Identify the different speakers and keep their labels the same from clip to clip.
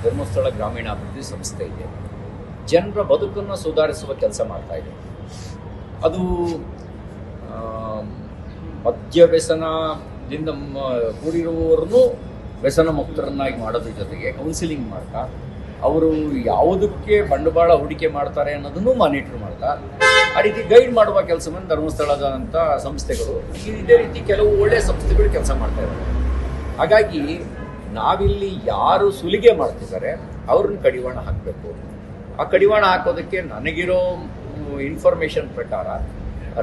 Speaker 1: ಧರ್ಮಸ್ಥಳ ಗ್ರಾಮೀಣಾಭಿವೃದ್ಧಿ ಸಂಸ್ಥೆ ಇದೆ. ಜನರ ಬದುಕನ್ನು ಸುಧಾರಿಸುವ ಕೆಲಸ ಮಾಡ್ತಾ ಇದೆ. ಅದು ಮದ್ಯ ವ್ಯಸನದಿಂದ ಕೂಡಿರುವವರನ್ನು ವ್ಯಸನ ಮುಕ್ತರನ್ನಾಗಿ ಮಾಡೋದ್ರ ಜೊತೆಗೆ ಕೌನ್ಸಿಲಿಂಗ್ ಮಾಡ್ತಾ ಅವರು ಯಾವುದಕ್ಕೆ ಬಂಡವಾಳ ಹೂಡಿಕೆ ಮಾಡ್ತಾರೆ ಅನ್ನೋದನ್ನು ಮಾನಿಟರ್ ಮಾಡ್ತಾ ಆ ರೀತಿ ಗೈಡ್ ಮಾಡುವ ಕೆಲಸವನ್ನು ಧರ್ಮಸ್ಥಳದಂಥ ಸಂಸ್ಥೆಗಳು ಇದೇ ರೀತಿ ಕೆಲವು ಒಳ್ಳೆಯ ಸಂಸ್ಥೆಗಳು ಕೆಲಸ ಮಾಡ್ತಾ ಇದ್ದಾರೆ. ಹಾಗಾಗಿ ನಾವಿಲ್ಲಿ ಯಾರು ಸುಲಿಗೆ ಮಾಡ್ತಿದ್ದಾರೆ ಅವ್ರನ್ನ ಕಡಿವಾಣ ಹಾಕಬೇಕು. ಆ ಕಡಿವಾಣ ಹಾಕೋದಕ್ಕೆ ನನಗಿರೋ ಇನ್ಫಾರ್ಮೇಷನ್ ಪ್ರಕಾರ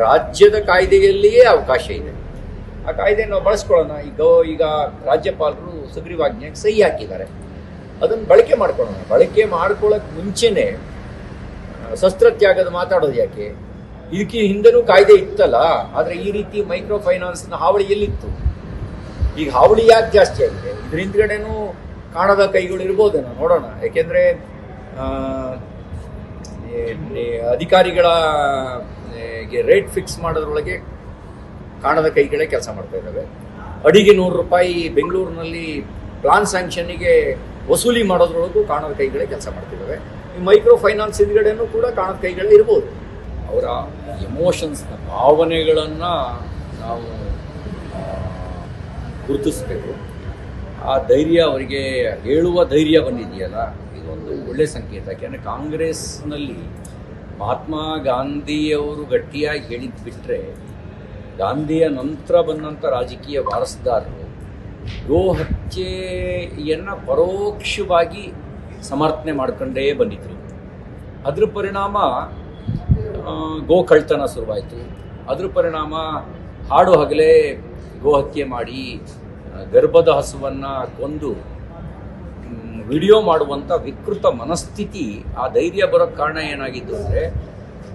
Speaker 1: ರಾಜ್ಯದ ಕಾಯ್ದೆಯಲ್ಲಿಯೇ ಅವಕಾಶ ಇದೆ. ಆ ಕಾಯ್ದೆ ನಾವು ಬಳಸ್ಕೊಳ್ಳೋಣ. ಈಗ ರಾಜ್ಯಪಾಲರು ಸುಗ್ರೀವಾಜ್ಞೆಗೆ ಸಹಿ ಹಾಕಿದ್ದಾರೆ, ಅದನ್ನು ಬಳಕೆ ಮಾಡ್ಕೊಳ್ಳೋಣ. ಬಳಕೆ ಮಾಡ್ಕೊಳ್ಳೋಕೆ ಮುಂಚೆನೇ ಶಸ್ತ್ರತ್ಯಾಗದ ಮಾತಾಡೋದು ಯಾಕೆ? ಇದಕ್ಕೆ ಹಿಂದೆನೂ ಕಾಯ್ದೆ ಇತ್ತಲ್ಲ, ಆದರೆ ಈ ರೀತಿ ಮೈಕ್ರೋ ಫೈನಾನ್ಸ್ನ ಹಾವಳಿ ಎಲ್ಲಿತ್ತು? ಈಗ ಹಾವಳಿ ಯಾಕೆ ಜಾಸ್ತಿ ಆಗಿದೆ? ಇದ್ರ ಹಿಂದ್ಗಡೆನೂ ಕಾಣದ ಕೈಗಳು ಇರ್ಬೋದೇನೋ, ನೋಡೋಣ. ಯಾಕೆಂದರೆ ಅಧಿಕಾರಿಗಳ ರೇಟ್ ಫಿಕ್ಸ್ ಮಾಡೋದ್ರೊಳಗೆ ಕಾಣದ ಕೈಗಳೇ ಕೆಲಸ ಮಾಡ್ತಾ ಇದ್ದಾವೆ. ಅಡಿಗೆ 100 ರೂಪಾಯಿ ಬೆಂಗಳೂರಿನಲ್ಲಿ ಪ್ಲಾನ್ ಸ್ಯಾಂಕ್ಷನ್ನಿಗೆ ವಸೂಲಿ ಮಾಡೋದ್ರೊಳಗೂ ಕಾಣದ ಕೈಗಳೇ ಕೆಲಸ ಮಾಡ್ತಿದ್ದಾವೆ. ಈ ಮೈಕ್ರೋ ಫೈನಾನ್ಸ್ ಹಿಂದ್ಗಡೆನೂ ಕೂಡ ಕಾಣದ ಕೈಗಳೇ ಇರ್ಬೋದು. ಅವರ ಎಮೋಷನ್ಸ್ನ ಭಾವನೆಗಳನ್ನು ನಾವು ಗುರುತಿಸ್ಬೇಕು. ಆ ಧೈರ್ಯ ಅವರಿಗೆ ಹೇಳುವ ಧೈರ್ಯ ಬಂದಿದೆಯಲ್ಲ, ಇದೊಂದು ಒಳ್ಳೆಯ ಸಂಕೇತ. ಯಾಕೆಂದರೆ ಕಾಂಗ್ರೆಸ್ನಲ್ಲಿ ಮಹಾತ್ಮ ಗಾಂಧಿಯವರು ಗಟ್ಟಿಯಾಗಿ ಹೇಳಿದ್ದು ಬಿಟ್ಟರೆ, ಗಾಂಧಿಯ ನಂತರ ಬಂದಂಥ ರಾಜಕೀಯ ವಾರಸುದಾರರು ಗೋ ಹತ್ಯೆಯನ್ನು ಪರೋಕ್ಷವಾಗಿ ಸಮರ್ಥನೆ ಮಾಡ್ಕೊಂಡೇ ಬಂದಿದ್ದರು. ಅದ್ರ ಪರಿಣಾಮ ಗೋ ಕಳ್ತನ ಶುರುವಾಯಿತು. ಅದ್ರ ಪರಿಣಾಮ ಹಾಡು ಹಗಲೇ ಗೋ ಹತ್ಯೆ ಮಾಡಿ ಗರ್ಭದ ಹಸುವನ್ನು ಕೊಂದು ವಿಡಿಯೋ ಮಾಡುವಂಥ ವಿಕೃತ ಮನಸ್ಥಿತಿ. ಆ ಧೈರ್ಯ ಬರೋಕ್ಕೆ ಕಾರಣ ಏನಾಗಿದ್ದು ಅಂದರೆ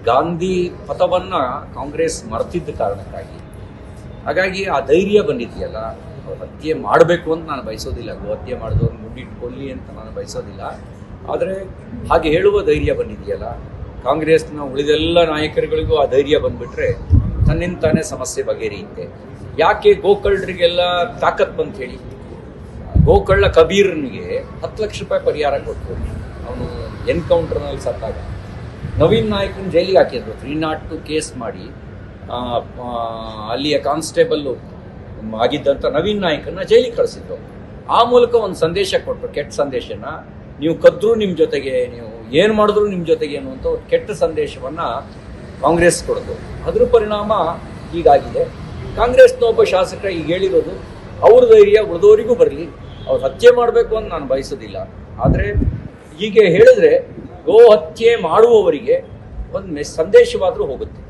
Speaker 1: ಗಾಂಧಿ ಪಥವನ್ನು ಕಾಂಗ್ರೆಸ್ ಮರೆತಿದ್ದ ಕಾರಣಕ್ಕಾಗಿ. ಹಾಗಾಗಿ ಆ ಧೈರ್ಯ ಬಂದಿದೆಯಲ್ಲ, ಅವ್ರು ಹತ್ಯೆ ಮಾಡಬೇಕು ಅಂತ ನಾನು ಬಯಸೋದಿಲ್ಲ, ಗೋ ಹತ್ಯೆ ಮಾಡಿದವ್ರನ್ನ ಮುಂದಿಟ್ಕೊಳ್ಳಿ ಅಂತ ನಾನು ಬಯಸೋದಿಲ್ಲ. ಆದರೆ ಹಾಗೆ ಹೇಳುವ ಧೈರ್ಯ ಬಂದಿದೆಯಲ್ಲ, ಕಾಂಗ್ರೆಸ್ನ ಉಳಿದೆಲ್ಲ ನಾಯಕರುಗಳಿಗೂ ಆ ಧೈರ್ಯ ಬಂದುಬಿಟ್ರೆ ತನ್ನಿಂತಾನೇ ಸಮಸ್ಯೆ ಬಗೆಹರಿಯುತ್ತೆ. ಯಾಕೆ ಗೋಕಳ್ಳರಿಗೆಲ್ಲ ತಾಕತ್ ಬಂತ ಹೇಳಿ? ಗೋಕಳ್ಳ ಕಬೀರ್ನಿಗೆ 10 ಲಕ್ಷ ರೂಪಾಯಿ ಪರಿಹಾರ ಕೊಟ್ಟು ಅವನು ಎನ್ಕೌಂಟರ್ನಲ್ಲಿ ಸತ್ತಾಗ ನವೀನ್ ನಾಯ್ಕನ ಜೈಲಿಗೆ ಹಾಕಿದ್ರು. 302 ಕೇಸ್ ಮಾಡಿ ಅಲ್ಲಿಯ ಕಾನ್ಸ್ಟೇಬಲ್ಲು ಆಗಿದ್ದಂಥ ನವೀನ್ ನಾಯ್ಕನ್ನ ಜೈಲಿಗೆ ಕಳಿಸಿದ್ರು. ಆ ಮೂಲಕ ಒಂದು ಸಂದೇಶ ಕೊಟ್ಟರು, ಕೆಟ್ಟ ಸಂದೇಶನ. ನೀವು ಕದ್ರೂ ನಿಮ್ಮ ಜೊತೆಗೆ, ನೀವು ಏನು ಮಾಡಿದ್ರು ನಿಮ್ಮ ಜೊತೆಗೆ ಅನ್ನುವಂಥ ಒಂದು ಕೆಟ್ಟ ಸಂದೇಶವನ್ನು ಕಾಂಗ್ರೆಸ್ ಕೊಡೋದು. ಅದ್ರ ಪರಿಣಾಮ ಹೀಗಾಗಿದೆ. ಕಾಂಗ್ರೆಸ್ನ ಒಬ್ಬ ಶಾಸಕ ಈಗ ಹೇಳಿರೋದು ಅವ್ರ ಧೈರ್ಯ ಉಳಿದವರಿಗೂ ಬರಲಿ, ಅವ್ರು ಹತ್ಯೆ ಮಾಡಬೇಕು ಅಂತ ನಾನು ಬಯಸೋದಿಲ್ಲ. ಆದರೆ ಹೀಗೆ ಹೇಳಿದ್ರೆ ಗೋ ಹತ್ಯೆ ಮಾಡುವವರಿಗೆ ಒಂದು ಸಂದೇಶವಾದರೂ ಹೋಗುತ್ತೆ.